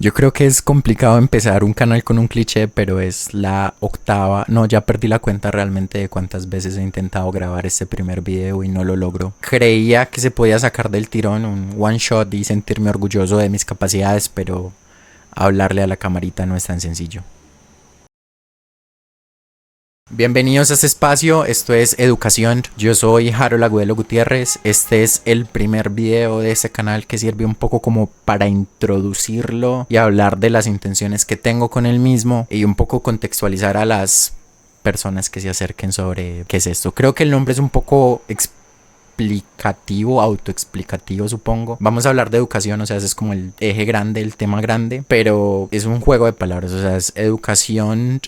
Yo creo que es complicado empezar un canal con un cliché, pero es la octava. No, ya perdí la cuenta realmente de cuántas veces he intentado grabar este primer video y no lo logro. Creía que se podía sacar del tirón un one shot y sentirme orgulloso de mis capacidades, pero hablarle a la camarita no es tan sencillo. Bienvenidos a este espacio, esto es Educación, yo soy Harold Agudelo Gutiérrez, este es el primer video de este canal que sirve un poco como para introducirlo y hablar de las intenciones que tengo con el mismo y un poco contextualizar a las personas que se acerquen sobre qué es esto. Creo que el nombre es un poco explicativo, autoexplicativo supongo. Vamos a hablar de educación, o sea, ese es como el eje grande, el tema grande, pero es un juego de palabras, o sea, es educación.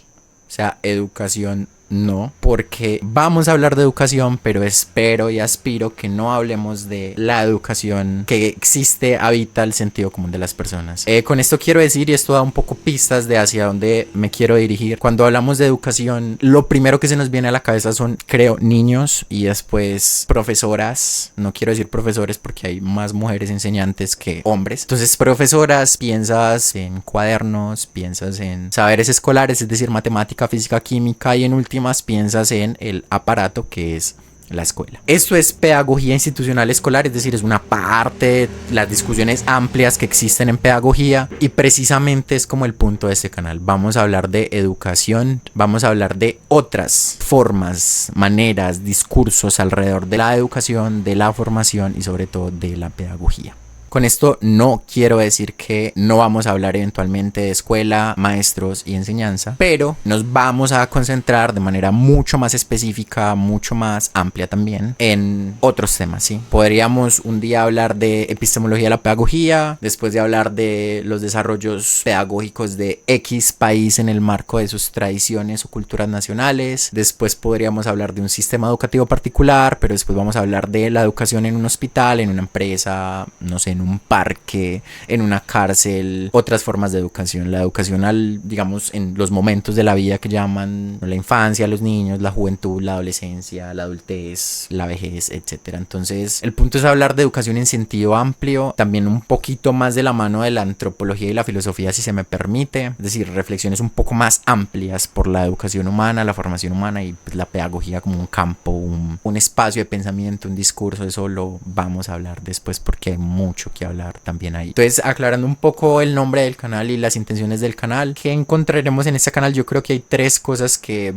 O sea, educación no, porque vamos a hablar de educación, pero espero y aspiro que no hablemos de la educación que existe, habita el sentido común de las personas. Con esto quiero decir, y esto da un poco pistas de hacia dónde me quiero dirigir. Cuando hablamos de educación, lo primero que se nos viene a la cabeza son, creo, niños y después profesoras. No quiero decir profesores porque hay más mujeres enseñantes que hombres. Entonces, profesoras, piensas en cuadernos, piensas en saberes escolares, es decir, matemática, física, química, y en última piensas en el aparato que es la escuela. Esto es pedagogía institucional escolar, es decir, es una parte de las discusiones amplias que existen en pedagogía y precisamente es como el punto de este canal. Vamos a hablar de educación, vamos a hablar de otras formas, maneras, discursos alrededor de la educación, de la formación y sobre todo de la pedagogía. Con esto no quiero decir que no vamos a hablar eventualmente de escuela, maestros y enseñanza, pero nos vamos a concentrar de manera mucho más específica, mucho más amplia también en otros temas, ¿sí? Podríamos un día hablar de epistemología de la pedagogía, después de hablar de los desarrollos pedagógicos de X país en el marco de sus tradiciones o culturas nacionales, después podríamos hablar de un sistema educativo particular, pero después vamos a hablar de la educación en un hospital, en una empresa, no sé, en un parque, en una cárcel, otras formas de educación. La educación digamos, en los momentos de la vida que llaman la infancia, los niños, la juventud, la adolescencia, la adultez, la vejez, etcétera. Entonces, el punto es hablar de educación en sentido amplio, también un poquito más de la mano de la antropología y la filosofía, si se me permite, es decir, reflexiones un poco más amplias por la educación humana, la formación humana y pues, la pedagogía como un campo, un espacio de pensamiento, un discurso. Eso lo vamos a hablar después porque hay mucho que hablar también ahí. Entonces, aclarando un poco el nombre del canal y las intenciones del canal, que encontraremos en este canal, yo creo que hay tres cosas que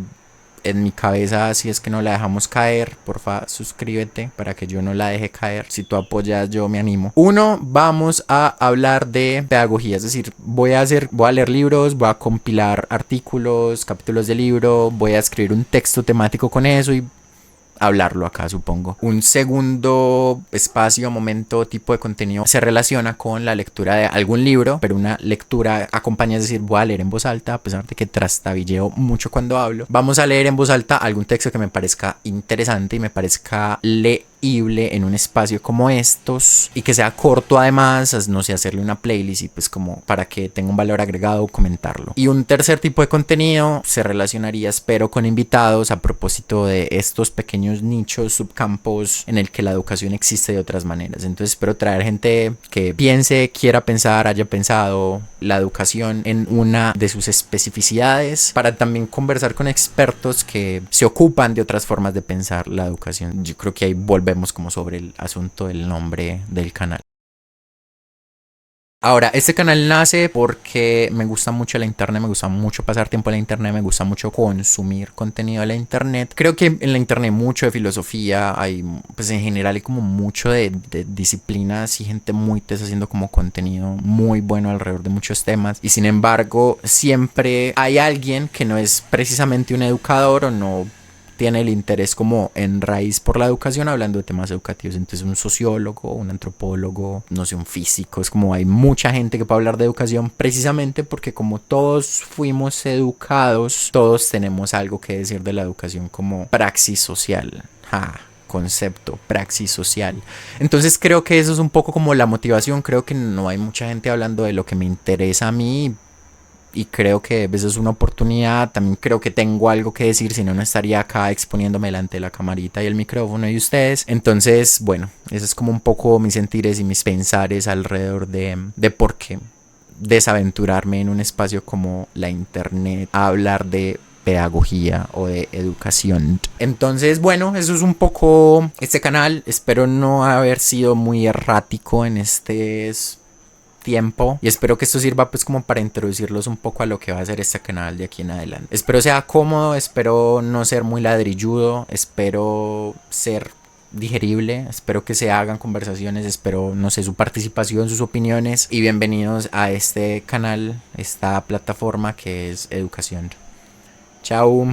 en mi cabeza, si es que no la dejamos caer, porfa, suscríbete para que yo no la deje caer. Si tú apoyas, yo me animo. Uno, vamos a hablar de pedagogía, es decir, voy a leer libros, voy a compilar artículos, capítulos de libro, voy a escribir un texto temático con eso y hablarlo acá, supongo. Un segundo espacio, momento, tipo de contenido se relaciona con la lectura de algún libro, pero una lectura acompañada, es decir, voy a leer en voz alta, a pesar de que trastabilleo mucho cuando hablo. Vamos a leer en voz alta algún texto que me parezca interesante y me parezca leíble en un espacio como estos y que sea corto además, no sé, hacerle una playlist y pues como para que tenga un valor agregado, comentarlo. Y un tercer tipo de contenido se relacionaría, espero, con invitados a propósito de estos pequeños nichos, subcampos en el que la educación existe de otras maneras. Entonces espero traer gente que piense, quiera pensar, haya pensado la educación en una de sus especificidades para también conversar con expertos que se ocupan de otras formas de pensar la educación. Yo creo que ahí volvemos como sobre el asunto del nombre del canal. Ahora, este canal nace porque me gusta mucho la internet, me gusta mucho pasar tiempo en la internet, me gusta mucho consumir contenido de la internet. Creo que en la internet mucho de filosofía, hay, pues en general hay como mucho de disciplinas y gente muy tesa haciendo como contenido muy bueno alrededor de muchos temas. Y sin embargo, siempre hay alguien que no es precisamente un educador o no tiene el interés como en raíz por la educación hablando de temas educativos. Entonces un sociólogo, un antropólogo, no sé, un físico, es como hay mucha gente que puede hablar de educación precisamente porque como todos fuimos educados, todos tenemos algo que decir de la educación como praxis social. Concepto, praxis social. Entonces creo que eso es un poco como la motivación. Creo que no hay mucha gente hablando de lo que me interesa a mí y creo que a veces es una oportunidad. También creo que tengo algo que decir, si no, no estaría acá exponiéndome delante de la camarita y el micrófono y ustedes. Entonces, bueno, eso es como un poco mis sentires y mis pensares alrededor de por qué desaventurarme en un espacio como la internet a hablar de pedagogía o de educación. Entonces, bueno, eso es un poco este canal. Espero no haber sido muy errático en este tiempo y espero que esto sirva pues como para introducirlos un poco a lo que va a ser este canal de aquí en adelante. Espero sea cómodo, espero no ser muy ladrilludo, espero ser digerible, espero que se hagan conversaciones, espero, no sé, su participación, sus opiniones, y bienvenidos a este canal, esta plataforma que es educación. Chao.